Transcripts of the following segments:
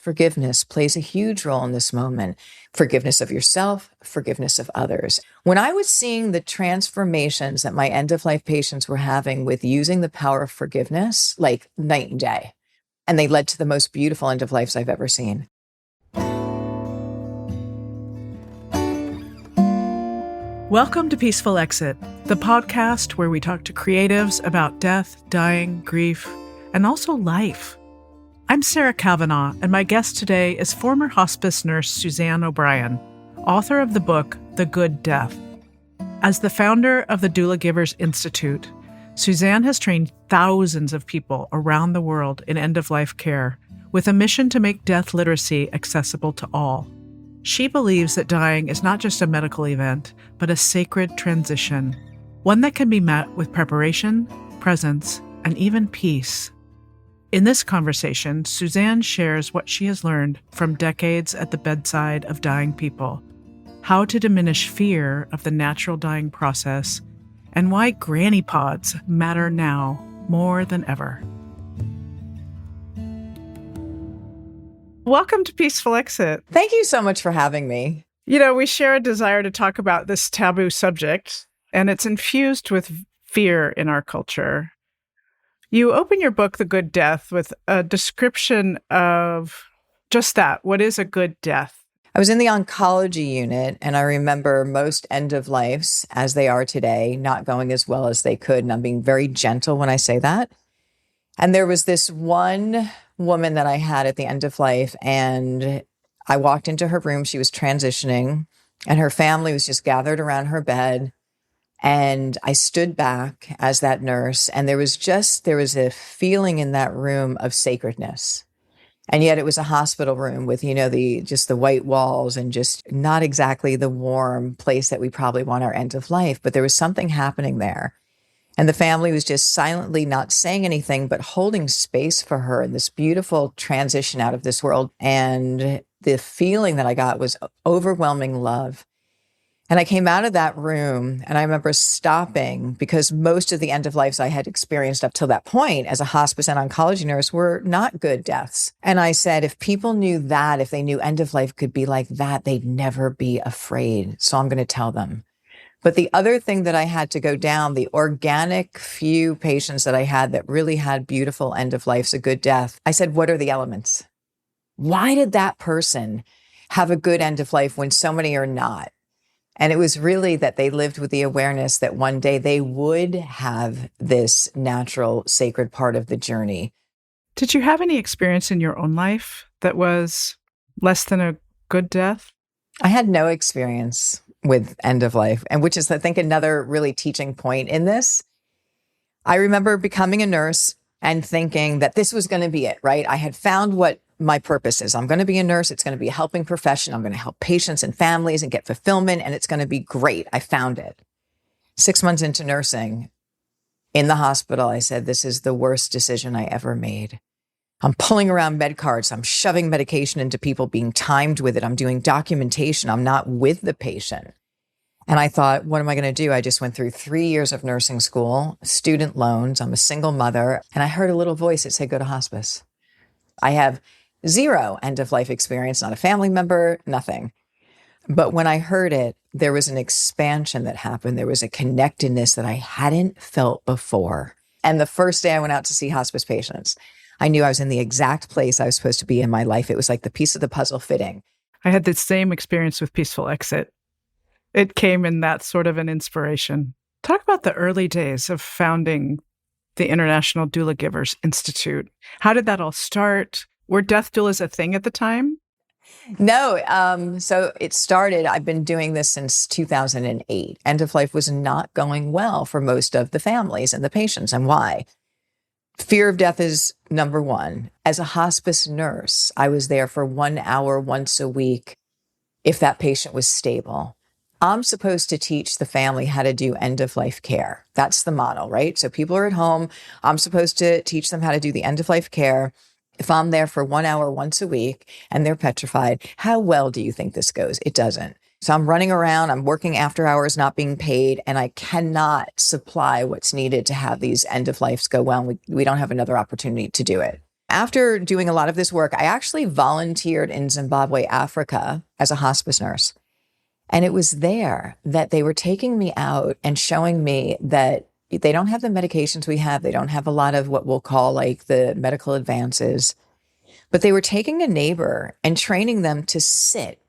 forgiveness plays a huge role in this moment. Forgiveness of yourself, forgiveness of others. When I was seeing the transformations that my end-of-life patients were having with using the power of forgiveness, like night and day, and they led to the most beautiful end-of-lives I've ever seen. Welcome to Peaceful Exit, the podcast where we talk to creatives about death, dying, grief, and also life. I'm Sarah Cavanaugh, and my guest today is former hospice nurse Suzanne O'Brien, author of the book, The Good Death. As the founder of the Doulagivers Institute, Suzanne has trained thousands of people around the world in end-of-life care with a mission to make death literacy accessible to all. She believes that dying is not just a medical event, but a sacred transition, one that can be met with preparation, presence, and even peace. In this conversation, Suzanne shares what she has learned from decades at the bedside of dying people, how to diminish fear of the natural dying process, and why granny pods matter now more than ever. Welcome to Peaceful Exit. Thank you so much for having me. You know, we share a desire to talk about this taboo subject, and it's infused with fear in our culture. You open your book, The Good Death, with a description of just that. What is a good death? I was in the oncology unit, and I remember most end-of-lives, as they are today, not going as well as they could, and I'm being very gentle when I say that. And there was this one woman that I had at the end of life, and I walked into her room. She was transitioning, and her family was just gathered around her bed. And I stood back as that nurse, and there was a feeling in that room of sacredness. And yet it was a hospital room with, the white walls and just not exactly the warm place that we probably want our end of life. But there was something happening there. And the family was just silently not saying anything, but holding space for her in this beautiful transition out of this world. And the feeling that I got was overwhelming love. And I came out of that room, and I remember stopping, because most of the end-of-lives I had experienced up till that point as a hospice and oncology nurse were not good deaths. And I said, if people knew that, if they knew end-of-life could be like that, they'd never be afraid. So I'm going to tell them. But the other thing that I had to go down, the organic few patients that I had that really had beautiful end-of-lives, a good death, I said, what are the elements? Why did that person have a good end-of-life when so many are not? And it was really that they lived with the awareness that one day they would have this natural, sacred part of the journey. Did you have any experience in your own life that was less than a good death? I had no experience with end of life, and which is, I think, another really teaching point in this. I remember becoming a nurse and thinking that this was going to be it, right? I had found what my purpose is. I'm going to be a nurse. It's going to be a helping profession. I'm going to help patients and families and get fulfillment, and it's going to be great. I found it. 6 months into nursing in the hospital, I said, this is the worst decision I ever made. I'm pulling around med cards. I'm shoving medication into people, being timed with it. I'm doing documentation. I'm not with the patient. And I thought, what am I going to do? I just went through 3 years of nursing school, student loans. I'm a single mother. And I heard a little voice that said, go to hospice. I have zero end-of-life experience, not a family member, nothing. But when I heard it, there was an expansion that happened. There was a connectedness that I hadn't felt before. And the first day I went out to see hospice patients, I knew I was in the exact place I was supposed to be in my life. It was like the piece of the puzzle fitting. I had the same experience with Peaceful Exit. It came in that sort of an inspiration. Talk about the early days of founding the International Doulagivers Institute. How did that all start? Were death doulas a thing at the time? No. So it started, I've been doing this since 2008. End of life was not going well for most of the families and the patients. And why? Fear of death is number one. As a hospice nurse, I was there for 1 hour once a week if that patient was stable. I'm supposed to teach the family how to do end-of-life care. That's the model, right? So people are at home. I'm supposed to teach them how to do the end-of-life care. If I'm there for 1 hour once a week and they're petrified, how well do you think this goes? It doesn't. So I'm running around, I'm working after hours, not being paid, and I cannot supply what's needed to have these end of lives go well. We don't have another opportunity to do it. after doing a lot of this work, I actually volunteered in Zimbabwe, Africa as a hospice nurse. And it was there that they were taking me out and showing me that they don't have the medications we have. They don't have a lot of what we'll call like the medical advances. But they were taking a neighbor and training them to sit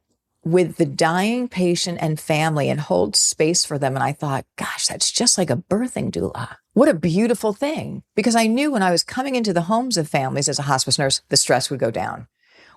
with the dying patient and family and hold space for them. And I thought, gosh, that's just like a birthing doula. What a beautiful thing. Because I knew when I was coming into the homes of families as a hospice nurse, the stress would go down.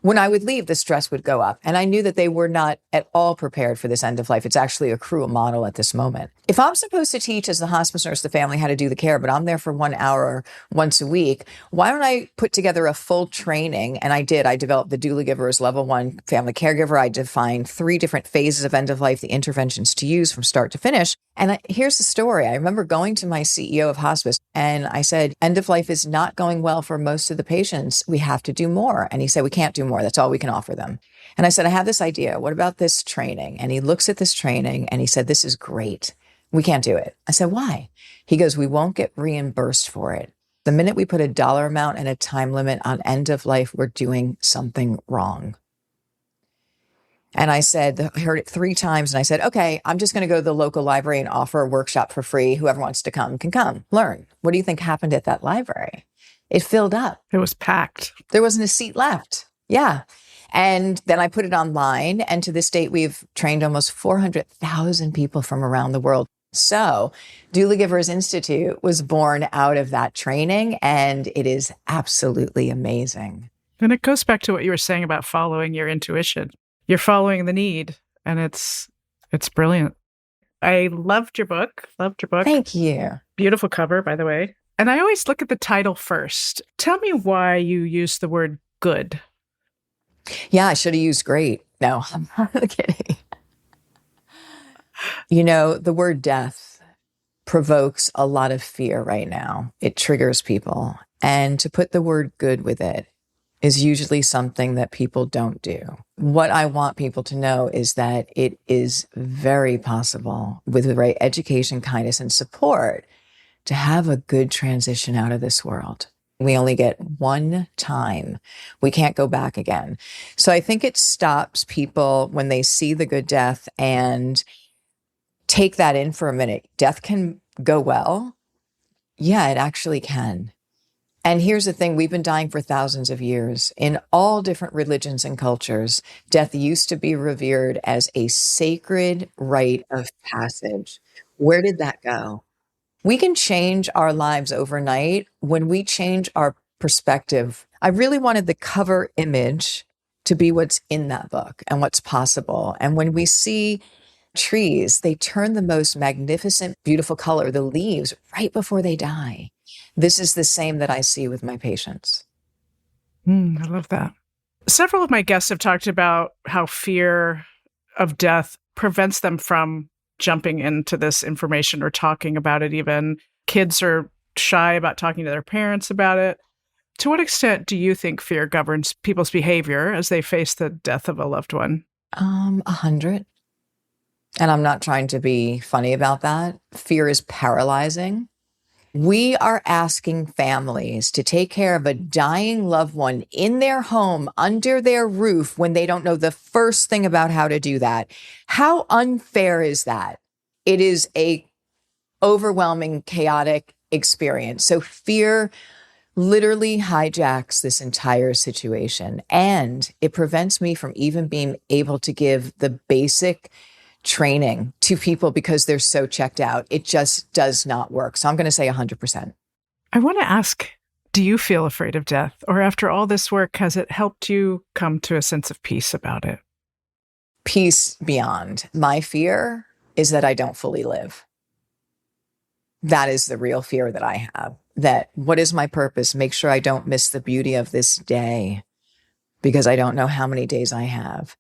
When I would leave, the stress would go up. And I knew that they were not at all prepared for this end of life. It's actually a cruel model at this moment. If I'm supposed to teach as the hospice nurse, the family how to do the care, but I'm there for 1 hour once a week, why don't I put together a full training? And I did. I developed the Doulagivers Level 1 Family Caregiver. I defined 3 different phases of end of life, the interventions to use from start to finish. And here's the story. I remember going to my CEO of hospice and I said, end of life is not going well for most of the patients. We have to do more. And he said, we can't do more. That's all we can offer them. And I said, I have this idea. What about this training? And he looks at this training and he said, this is great. We can't do it. I said, why? He goes, we won't get reimbursed for it. The minute we put a dollar amount and a time limit on end of life, we're doing something wrong. And I said, I heard it 3 times. And I said, okay, I'm just going to go to the local library and offer a workshop for free. Whoever wants to come can come, learn. What do you think happened at that library? It filled up. It was packed. There wasn't a seat left. Yeah. And then I put it online. And to this date, we've trained almost 400,000 people from around the world. So Doulagivers Institute was born out of that training. And it is absolutely amazing. And it goes back to what you were saying about following your intuition. You're following the need, and it's brilliant. I loved your book. Thank you. Beautiful cover, by the way. And I always look at the title first. Tell me why you use the word good. Yeah, I should have used great. No, I'm not kidding. You know, the word death provokes a lot of fear right now. It triggers people. And to put the word good with it is usually something that people don't do. What I want people to know is that it is very possible with the right education, kindness, and support to have a good transition out of this world. We only get one time. We can't go back again. So I think it stops people when they see the good death and take that in for a minute. Death can go well. Yeah, it actually can. And here's the thing, we've been dying for thousands of years. In all different religions and cultures, death used to be revered as a sacred rite of passage. Where did that go? We can change our lives overnight when we change our perspective. I really wanted the cover image to be what's in that book and what's possible. And when we see trees, they turn the most magnificent, beautiful color, the leaves, right before they die. This is the same that I see with my patients. I love that. Several of my guests have talked about how fear of death prevents them from jumping into this information or talking about it even. Kids are shy about talking to their parents about it. To what extent do you think fear governs people's behavior as they face the death of a loved one? 100. And I'm not trying to be funny about that. Fear is paralyzing. We are asking families to take care of a dying loved one in their home, under their roof, when they don't know the first thing about how to do that. How unfair is that? It is a overwhelming, chaotic experience. So fear literally hijacks this entire situation, and it prevents me from even being able to give the basic training to people because they're so checked out. It just does not work. So I'm going to say 100%. I want to ask, do you feel afraid of death? Or after all this work, has it helped you come to a sense of peace about it? Peace beyond. My fear is that I don't fully live. That is the real fear that I have. That what is my purpose? Make sure I don't miss the beauty of this day because I don't know how many days I have.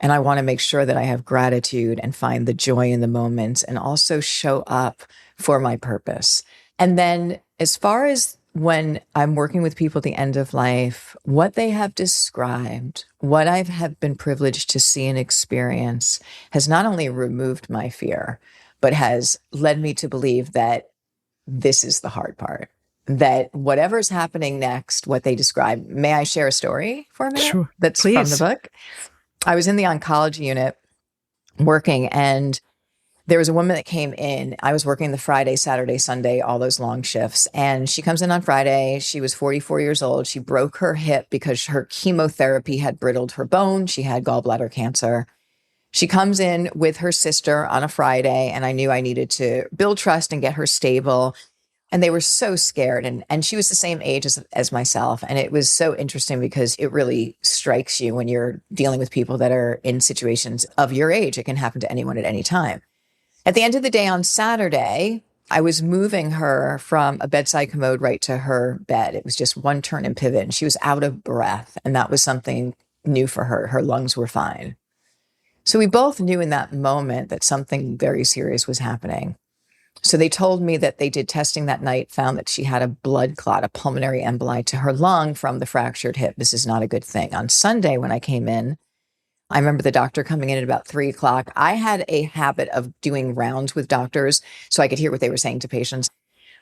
And I want to make sure that I have gratitude and find the joy in the moments and also show up for my purpose. And then as far as when I'm working with people at the end of life, what they have described, what I have been privileged to see and experience has not only removed my fear, but has led me to believe that this is the hard part. that whatever's happening next, what they describe, may I share a story for a minute? Sure. That's Please. from the book. I was in the oncology unit working, and there was a woman that came in. I was working the Friday, Saturday, Sunday, all those long shifts. And she comes in on Friday. She was 44 years old. She broke her hip because her chemotherapy had brittled her bone. She had gallbladder cancer. She comes in with her sister on a Friday, and I knew I needed to build trust and get her stable. And they were so scared. And she was the same age as myself. And it was so interesting because it really strikes you when you're dealing with people that are in situations of your age. It can happen to anyone at any time. At the end of the day on Saturday, I was moving her from a bedside commode right to her bed. It was just one turn and pivot, and she was out of breath. And that was something new for her. Her lungs were fine. So we both knew in that moment that something very serious was happening. So they told me that they did testing that night, found that she had a blood clot, a pulmonary emboli to her lung from the fractured hip. This is not a good thing. On Sunday, when I came in, I remember the doctor coming in at about 3:00. I had a habit of doing rounds with doctors so I could hear what they were saying to patients.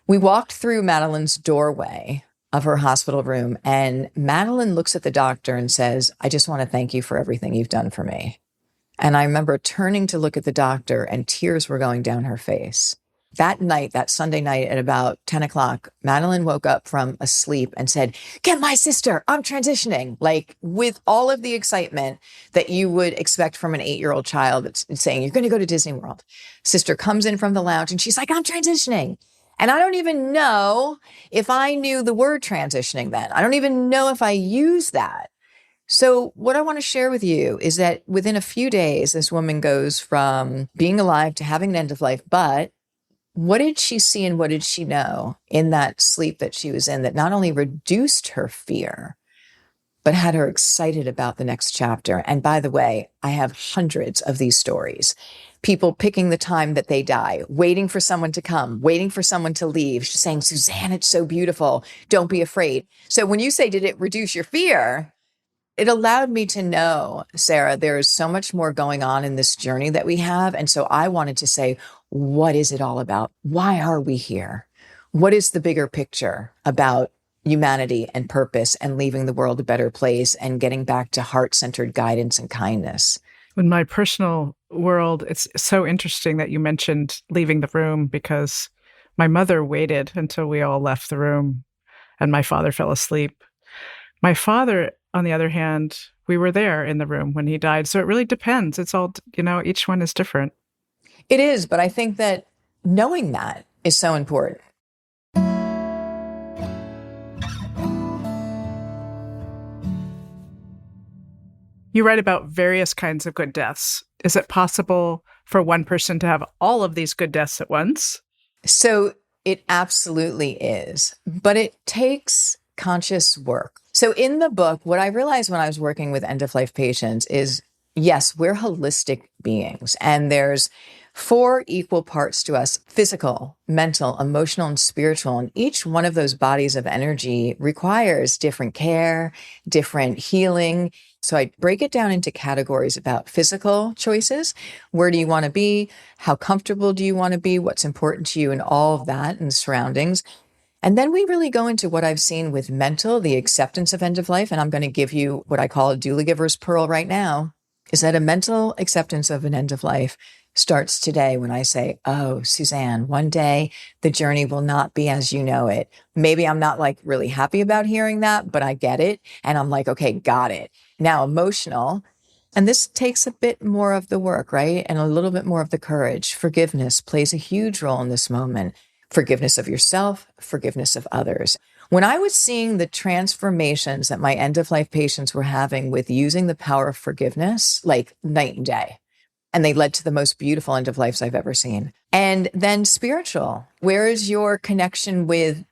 We walked through Madeline's doorway of her hospital room, and Madeline looks at the doctor and says, "I just want to thank you for everything you've done for me." And I remember turning to look at the doctor, and tears were going down her face. That night, that Sunday night at about 10:00, Madeline woke up from a sleep and said, "Get my sister, I'm transitioning." Like with all of the excitement that you would expect from an 8-year-old child that's saying, "You're going to go to Disney World." Sister comes in from the lounge and she's like, "I'm transitioning." And I don't even know if I knew the word transitioning then. I don't even know if I used that. So what I want to share with you is that within a few days, this woman goes from being alive to having an end of life. But what did she see and what did she know in that sleep that she was in that not only reduced her fear, but had her excited about the next chapter? And by the way, I have hundreds of these stories. People picking the time that they die, waiting for someone to come, waiting for someone to leave, saying, "Suzanne, it's so beautiful. Don't be afraid." So when you say, did it reduce your fear? It allowed me to know, Sarah, there is so much more going on in this journey that we have. And so I wanted to say, what is it all about? Why are we here? What is the bigger picture about humanity and purpose and leaving the world a better place and getting back to heart-centered guidance and kindness? In my personal world, it's so interesting that you mentioned leaving the room, because my mother waited until we all left the room and my father fell asleep. My father, on the other hand, we were there in the room when he died. So it really depends. It's all, each one is different. It is, but I think that knowing that is so important. You write about various kinds of good deaths. Is it possible for one person to have all of these good deaths at once? So it absolutely is, but it takes conscious work. So in the book, what I realized when I was working with end-of-life patients is, yes, we're holistic beings, and there's 4 equal parts to us: physical, mental, emotional, and spiritual. And each one of those bodies of energy requires different care, different healing. So I break it down into categories about physical choices. Where do you want to be? How comfortable do you want to be? What's important to you, and all of that and surroundings. And then we really go into what I've seen with mental, the acceptance of end of life. And I'm going to give you what I call a Doulagiver's pearl right now, is that a mental acceptance of an end of life starts today when I say, "Oh, Suzanne, one day the journey will not be as you know it." Maybe I'm not like really happy about hearing that, but I get it. And I'm like, okay, got it. Now emotional. And this takes a bit more of the work, right? And a little bit more of the courage. Forgiveness plays a huge role in this moment. Forgiveness of yourself, forgiveness of others. When I was seeing the transformations that my end-of-life patients were having with using the power of forgiveness, like night and day, and they led to the most beautiful end-of-lives I've ever seen. And then spiritual. Where is your connection with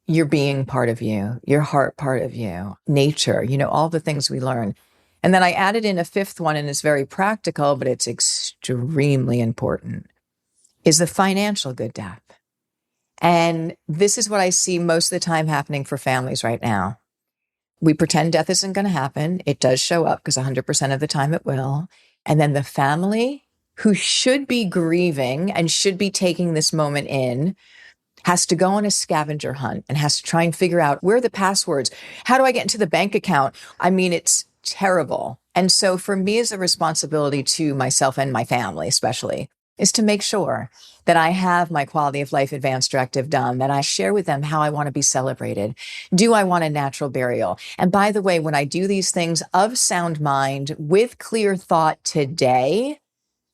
your being part of you, your heart part of you, nature, all the things we learn. And then I added in a 5th one, and it's very practical, but it's extremely important, is the financial good death. And this is what I see most of the time happening for families right now. We pretend death isn't going to happen. It does show up because 100% of the time it will. And then the family who should be grieving and should be taking this moment in has to go on a scavenger hunt and has to try and figure out where are the passwords? How do I get into the bank account? I mean, it's terrible. And so for me, as a responsibility to myself and my family, especially, is to make sure that I have my quality of life advance directive done, that I share with them how I want to be celebrated. Do I want a natural burial? And by the way, when I do these things of sound mind with clear thought today,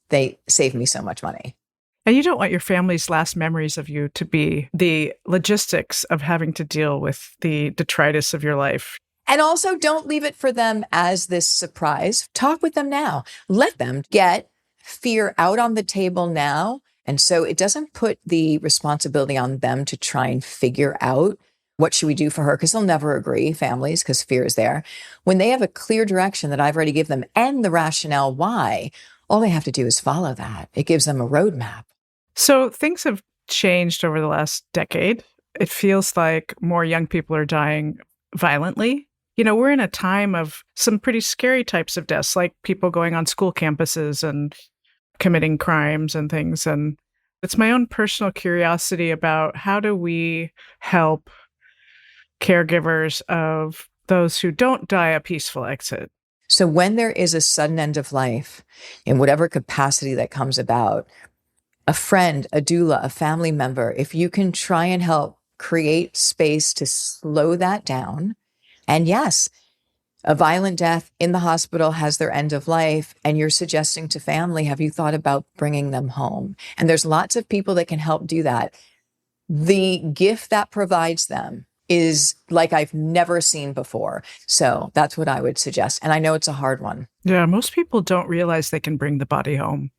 they save me so much money. And you don't want your family's last memories of you to be the logistics of having to deal with the detritus of your life. And also, don't leave it for them as this surprise. Talk with them now. Let them get fear out on the table now. And so it doesn't put the responsibility on them to try and figure out what should we do for her, because they'll never agree, families, because fear is there. When they have a clear direction that I've already given them and the rationale why, all they have to do is follow that. It gives them a roadmap. So things have changed over the last decade. It feels like more young people are dying violently. You know, we're in a time of some pretty scary types of deaths, like people going on school campuses and committing crimes and things. And it's my own personal curiosity about how do we help caregivers of those who don't die a peaceful exit? So when there is a sudden end of life, in whatever capacity that comes about, a friend, a doula, a family member, if you can try and help create space to slow that down. And yes, a violent death in the hospital has their end of life, and you're suggesting to family, have you thought about bringing them home? And there's lots of people that can help do that. The gift that provides them is like I've never seen before. So that's what I would suggest. And I know it's a hard one. Yeah, most people don't realize they can bring the body home.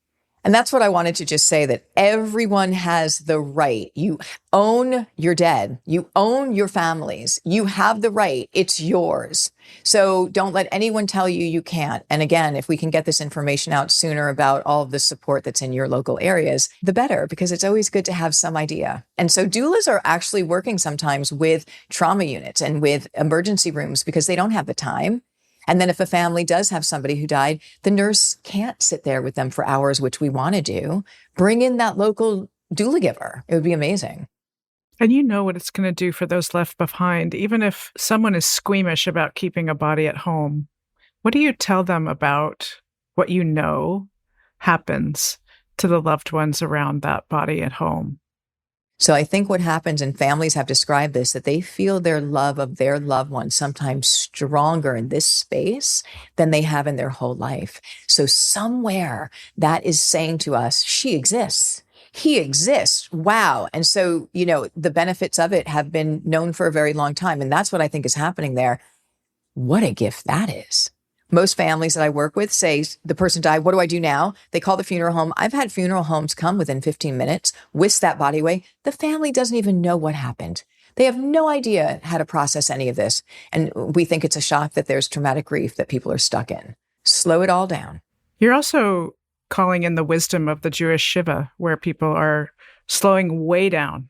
And that's what I wanted to just say, that everyone has the right. You own your dead. You own your families. You have the right. It's yours. So don't let anyone tell you you can't. And again, if we can get this information out sooner about all of the support that's in your local areas, the better, because it's always good to have some idea. And so doulas are actually working sometimes with trauma units and with emergency rooms because they don't have the time. And then if a family does have somebody who died, the nurse can't sit there with them for hours, which we want to do. Bring in that local doula giver. It would be amazing. And you know what it's going to do for those left behind. Even if someone is squeamish about keeping a body at home, what do you tell them about what you know happens to the loved ones around that body at home? So I think what happens, and families have described this, that they feel their love of their loved one sometimes stronger in this space than they have in their whole life. So somewhere that is saying to us, she exists. He exists. Wow. And so, you know, the benefits of it have been known for a very long time. And that's what I think is happening there. What a gift that is. Most families that I work with say the person died. What do I do now? They call the funeral home. I've had funeral homes come within 15 minutes, whisk that body away. The family doesn't even know what happened. They have no idea how to process any of this. And we think it's a shock that there's traumatic grief that people are stuck in. Slow it all down. You're also calling in the wisdom of the Jewish Shiva, where people are slowing way down.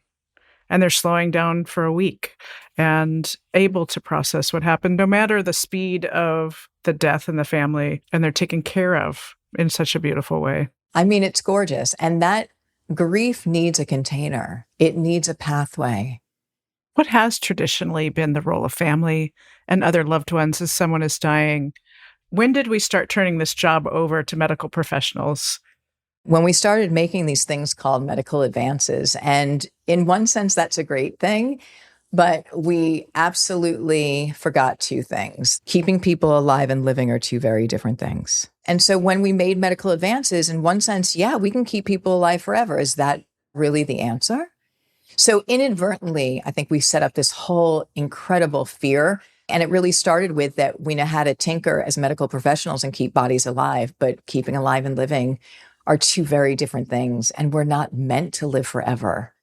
And they're slowing down for a week and able to process what happened, no matter the speed of the death in the family. And they're taken care of in such a beautiful way. I mean, it's gorgeous. And that grief needs a container. It needs a pathway. What has traditionally been the role of family and other loved ones as someone is dying? When did we start turning this job over to medical professionals? When we started making these things called medical advances. And in one sense, that's a great thing. But we absolutely forgot two things. Keeping people alive and living are two very different things. And so when we made medical advances, in one sense, yeah, we can keep people alive forever. Is that really the answer? So inadvertently, I think we set up this whole incredible fear. And it really started with that we know how to tinker as medical professionals and keep bodies alive, but keeping alive and living are two very different things. And we're not meant to live forever.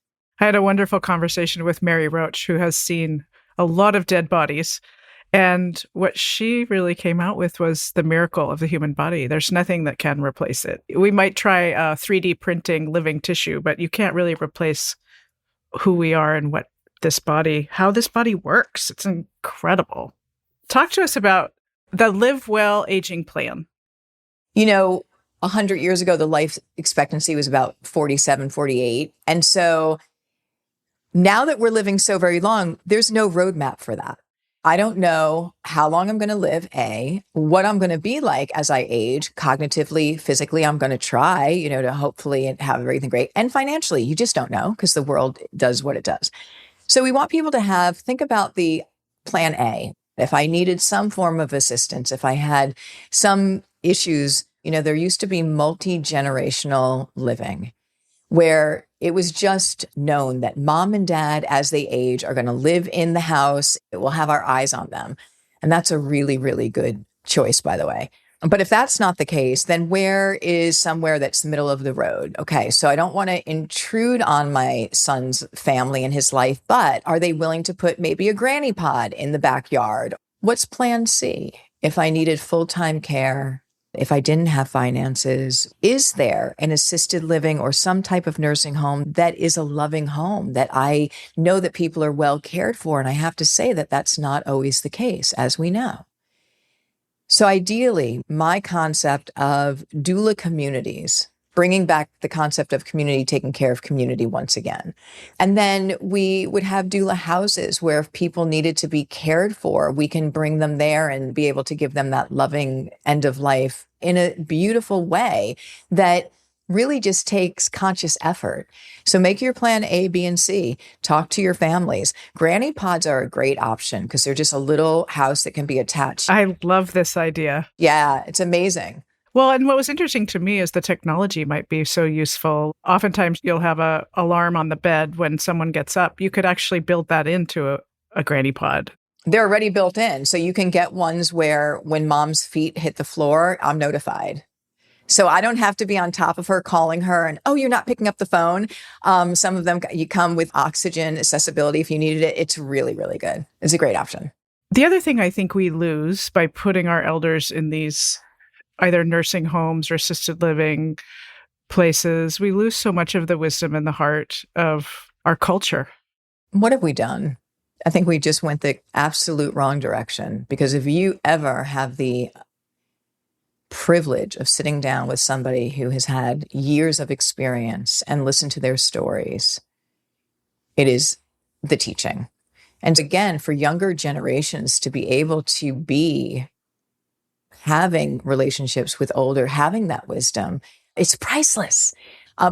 I had a wonderful conversation with Mary Roach, who has seen a lot of dead bodies. And what she really came out with was the miracle of the human body. There's nothing that can replace it. We might try 3D printing living tissue, but you can't really replace who we are and how this body works. It's incredible. Talk to us about the Live Well Aging Plan. You know, 100 years ago, the life expectancy was about 47, 48. And so Now that we're living so very long, there's no roadmap for that. I don't know how long I'm going to live, A, what I'm going to be like as I age, cognitively, physically, I'm going to try, to hopefully have everything great. And financially, you just don't know because the world does what it does. So we want people to think about the plan A. If I needed some form of assistance, if I had some issues, there used to be multi-generational living where it was just known that mom and dad, as they age, are going to live in the house. It will have our eyes on them. And that's a really, really good choice, by the way. But if that's not the case, then where is somewhere that's the middle of the road? Okay, so I don't want to intrude on my son's family and his life, but are they willing to put maybe a granny pod in the backyard? What's plan C? If I needed full-time care, if I didn't have finances, is there an assisted living or some type of nursing home that is a loving home that I know that people are well cared for? And I have to say that that's not always the case, as we know. So ideally, my concept of doula communities, bringing back the concept of community, taking care of community once again. And then we would have doula houses where if people needed to be cared for, we can bring them there and be able to give them that loving end of life in a beautiful way that really just takes conscious effort. So make your plan A, B, and C. Talk to your families. Granny pods are a great option because they're just a little house that can be attached. I love this idea. Yeah, it's amazing. Well, and what was interesting to me is the technology might be so useful. Oftentimes you'll have an alarm on the bed when someone gets up. You could actually build that into a granny pod. They're already built in. So you can get ones where when mom's feet hit the floor, I'm notified. So I don't have to be on top of her calling her and, oh, you're not picking up the phone. Some of them, you come with oxygen accessibility if you needed it. It's really, really good. It's a great option. The other thing I think we lose by putting our elders in these either nursing homes or assisted living places, we lose so much of the wisdom and the heart of our culture. What have we done? I think we just went the absolute wrong direction, because if you ever have the privilege of sitting down with somebody who has had years of experience and listen to their stories, it is the teaching. And again, for younger generations to be able to be having relationships with older, having that wisdom, it's priceless.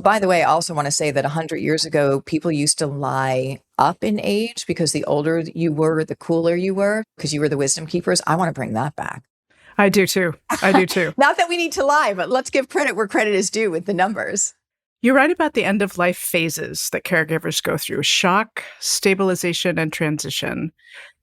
By the way, I also want to say that 100 years ago, people used to lie up in age because the older you were, the cooler you were, because you were the wisdom keepers. I want to bring that back. I do too. Not that we need to lie, but let's give credit where credit is due with the numbers. You write about the end of life phases that caregivers go through: shock, stabilization, and transition.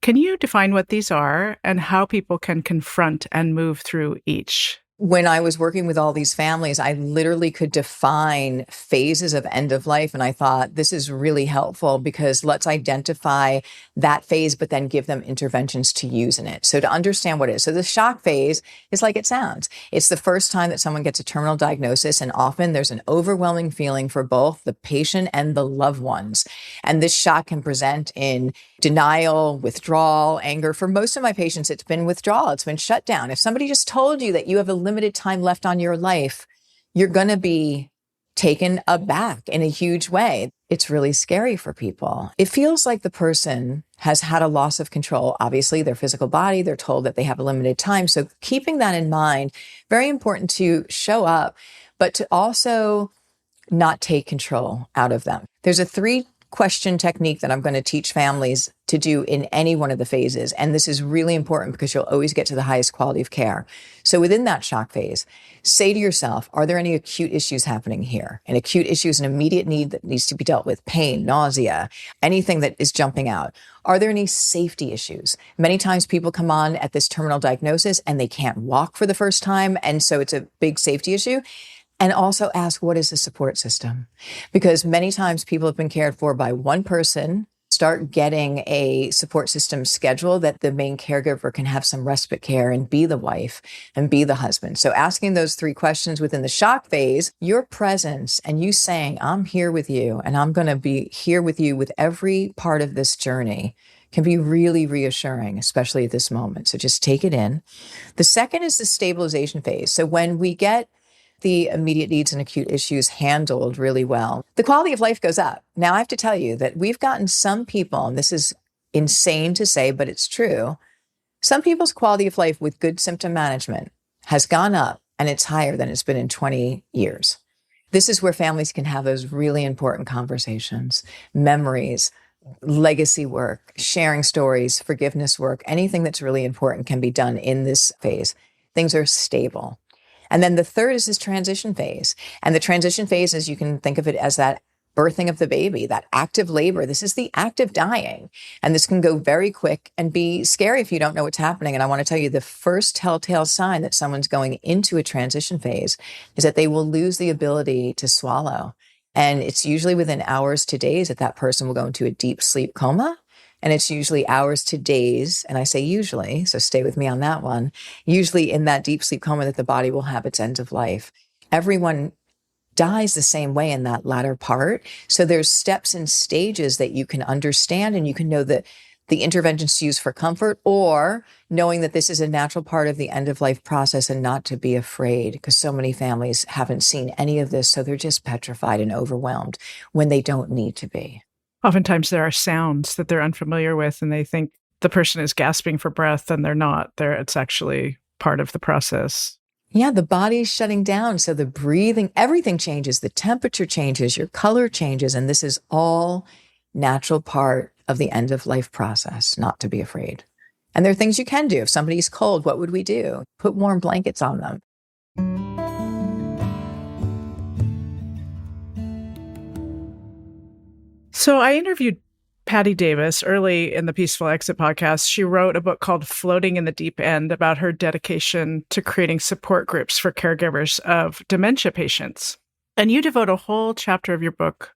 Can you define what these are and how people can confront and move through each? When I was working with all these families, I literally could define phases of end of life. And I thought, this is really helpful because let's identify that phase, but then give them interventions to use in it. So to understand what it is. So the shock phase is like it sounds. It's the first time that someone gets a terminal diagnosis. And often there's an overwhelming feeling for both the patient and the loved ones. And this shock can present in denial, withdrawal, anger. For most of my patients, it's been withdrawal. It's been shut down. If somebody just told you that you have a limited time left on your life, you're going to be taken aback in a huge way. It's really scary for people. It feels like the person has had a loss of control. Obviously, their physical body, they're told that they have a limited time. So keeping that in mind, very important to show up, but to also not take control out of them. There's a 3-question technique that I'm going to teach families to do in any one of the phases. And this is really important because you'll always get to the highest quality of care. So within that shock phase, say to yourself, are there any acute issues happening here? An acute issue is an immediate need that needs to be dealt with: pain, nausea, anything that is jumping out. Are there any safety issues? Many times people come on at this terminal diagnosis and they can't walk for the first time. And so it's a big safety issue. And also ask, what is the support system? Because many times people have been cared for by one person. Start getting a support system schedule that the main caregiver can have some respite care and be the wife and be the husband. So asking those 3 questions within the shock phase, your presence and you saying, I'm here with you and I'm going to be here with you with every part of this journey, can be really reassuring, especially at this moment. So just take it in. The second is the stabilization phase. So when we get the immediate needs and acute issues handled really well, the quality of life goes up. Now, I have to tell you that we've gotten some people, and this is insane to say, but it's true. Some people's quality of life with good symptom management has gone up, and it's higher than it's been in 20 years. This is where families can have those really important conversations, memories, legacy work, sharing stories, forgiveness work. Anything that's really important can be done in this phase. Things are stable. And then the third is this transition phase. And the transition phase is, you can think of it as that birthing of the baby, that active labor. This is the active dying. And this can go very quick and be scary if you don't know what's happening. And I want to tell you, the first telltale sign that someone's going into a transition phase is that they will lose the ability to swallow. And it's usually within hours to days that that person will go into a deep sleep coma. And it's usually hours to days, and I say usually, so stay with me on that one, usually in that deep sleep coma that the body will have its end of life. Everyone dies the same way in that latter part. So there's steps and stages that you can understand, and you can know that the interventions to use for comfort, or knowing that this is a natural part of the end of life process and not to be afraid, because so many families haven't seen any of this. So they're just petrified and overwhelmed when they don't need to be. Oftentimes there are sounds that they're unfamiliar with, and they think the person is gasping for breath, and they're not. It's actually part of the process. Yeah, the body's shutting down. So the breathing, everything changes. The temperature changes, your color changes. And this is all natural part of the end of life process, not to be afraid. And there are things you can do. If somebody's cold, what would we do? Put warm blankets on them. So I interviewed Patty Davis early in the Peaceful Exit podcast. She wrote a book called Floating in the Deep End about her dedication to creating support groups for caregivers of dementia patients. And you devote a whole chapter of your book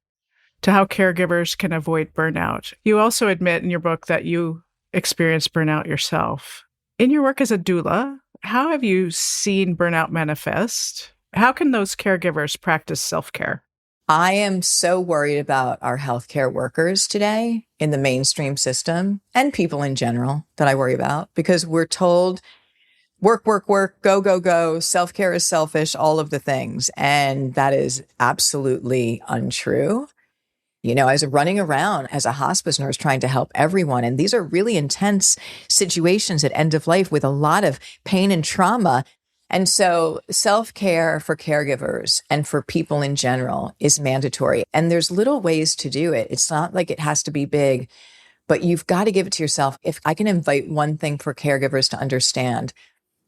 to how caregivers can avoid burnout. You also admit in your book that you experienced burnout yourself. In your work as a doula, how have you seen burnout manifest? How can those caregivers practice self-care? I am so worried about our healthcare workers today in the mainstream system, and people in general that I worry about, because we're told work, work, work, go, go, go. Self-care is selfish, all of the things. And that is absolutely untrue. You know, I was running around as a hospice nurse trying to help everyone. And these are really intense situations at end of life with a lot of pain and trauma. And so self-care for caregivers and for people in general is mandatory. And there's little ways to do it. It's not like it has to be big, but you've got to give it to yourself. If I can invite one thing for caregivers to understand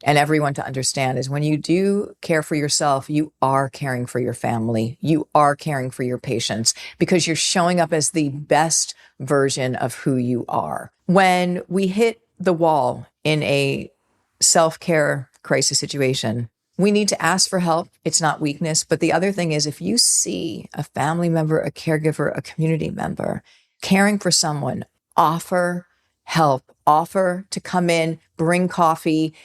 and everyone to understand, is when you do care for yourself, you are caring for your family. You are caring for your patients, because you're showing up as the best version of who you are. When we hit the wall in a self-care crisis situation, we need to ask for help. It's not weakness. But the other thing is, if you see a family member, a caregiver, a community member caring for someone, offer help, offer to come in, bring coffee,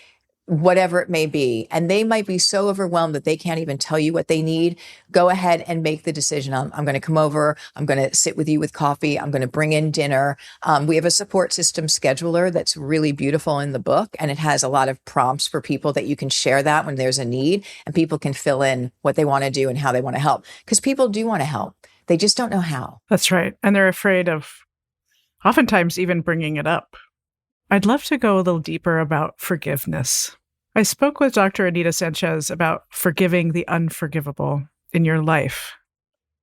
whatever it may be. And they might be so overwhelmed that they can't even tell you what they need. Go ahead and make the decision. I'm going to come over. I'm going to sit with you with coffee. I'm going to bring in dinner. We have a support system scheduler that's really beautiful in the book. And it has a lot of prompts for people that you can share that when there's a need, and people can fill in what they want to do and how they want to help. Because people do want to help. They just don't know how. That's right. And they're afraid of oftentimes even bringing it up. I'd love to go a little deeper about forgiveness. I spoke with Dr. Anita Sanchez about forgiving the unforgivable in your life.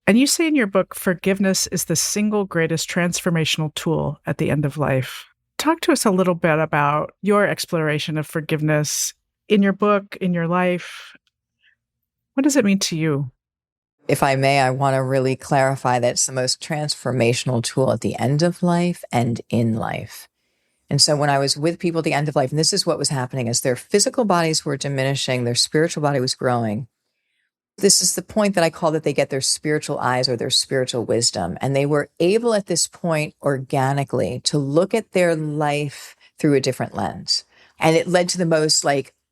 And you say in your book, forgiveness is the single greatest transformational tool at the end of life. Talk to us a little bit about your exploration of forgiveness in your book, in your life. What does it mean to you? If I may, I want to really clarify that it's the most transformational tool at the end of life and in life. And so when I was with people at the end of life, and this is what was happening, is their physical bodies were diminishing, their spiritual body was growing. This is the point that I call that they get their spiritual eyes or their spiritual wisdom. And they were able at this point organically to look at their life through a different lens. And it led to the most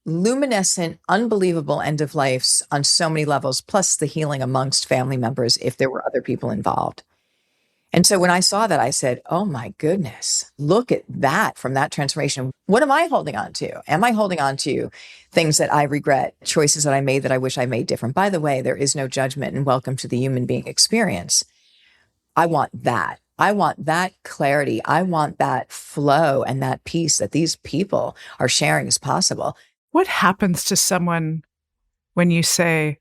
luminescent, unbelievable end of lives on so many levels, plus the healing amongst family members if there were other people involved. And so when I saw that, I said, oh my goodness, look at that from that transformation. What am I holding on to? Am I holding on to things that I regret, choices that I made that I wish I made different? By the way, there is no judgment and welcome to the human being experience. I want that. I want that clarity. I want that flow and that peace that these people are sharing as possible. What happens to someone when you say,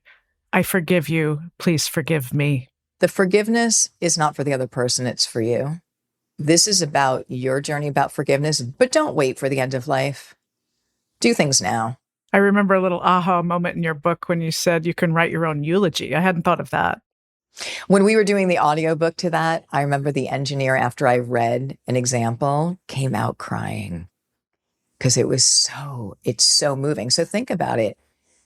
I forgive you, please forgive me? The forgiveness is not for the other person, it's for you. This is about your journey about forgiveness, but don't wait for the end of life. Do things now. I remember a little aha moment in your book when you said you can write your own eulogy. I hadn't thought of that. When we were doing the audiobook to that, I remember the engineer, after I read an example, came out crying because it's so moving. So think about it.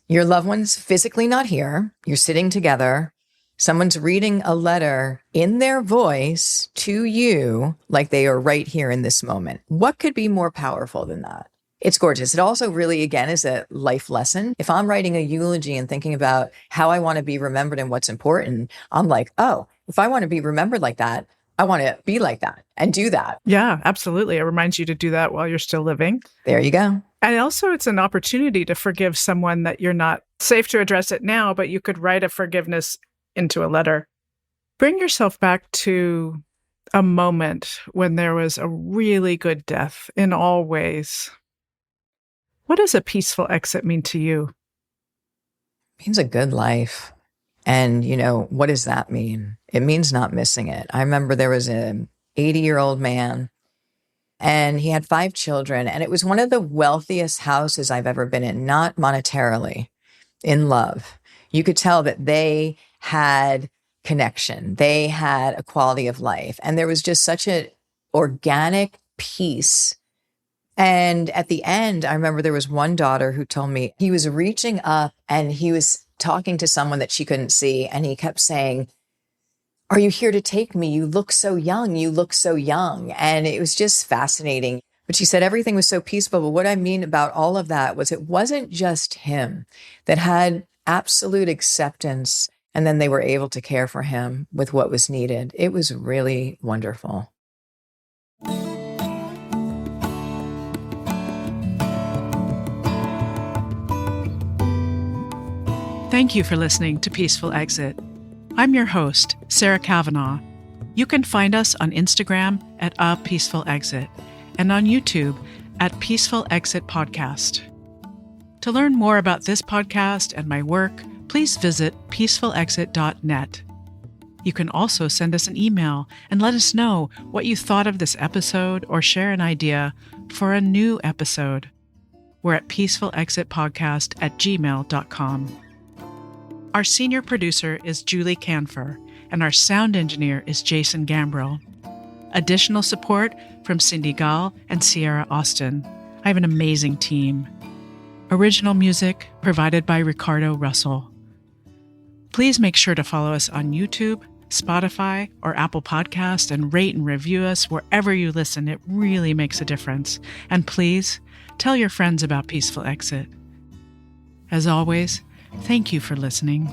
Your loved one's physically not here. You're sitting together. Someone's reading a letter in their voice to you like they are right here in this moment. What could be more powerful than that? It's gorgeous. It also really, again, is a life lesson. If I'm writing a eulogy and thinking about how I want to be remembered and what's important, I'm like, oh, if I want to be remembered like that, I want to be like that and do that. Yeah, absolutely. It reminds you to do that while you're still living. There you go. And also, it's an opportunity to forgive someone that you're not safe to address it now, but you could write a forgiveness into a letter. Bring yourself back to a moment when there was a really good death in all ways. What does a peaceful exit mean to you? It means a good life. And, what does that mean? It means not missing it. I remember there was an 80-year-old man, and he had 5 children, and it was one of the wealthiest houses I've ever been in, not monetarily, in love. You could tell that they had connection. They had a quality of life. And there was just such an organic peace. And at the end, I remember there was one daughter who told me he was reaching up and he was talking to someone that she couldn't see. And he kept saying, are you here to take me? You look so young. You look so young. And it was just fascinating. But she said everything was so peaceful. But what I mean about all of that was it wasn't just him that had absolute acceptance. And then they were able to care for him with what was needed. It was really wonderful. Thank you for listening to Peaceful Exit. I'm your host, Sarah Kavanaugh. You can find us on Instagram at A Peaceful Exit and on YouTube at Peaceful Exit Podcast. To learn more about this podcast and my work, please visit peacefulexit.net. You can also send us an email and let us know what you thought of this episode or share an idea for a new episode. We're at peacefulexitpodcast@gmail.com. Our senior producer is Julie Canfer, and our sound engineer is Jason Gambrill. Additional support from Cindy Gall and Sierra Austin. I have an amazing team. Original music provided by Ricardo Russell. Please make sure to follow us on YouTube, Spotify, or Apple Podcast and rate and review us wherever you listen. It really makes a difference. And please tell your friends about Peaceful Exit. As always, thank you for listening.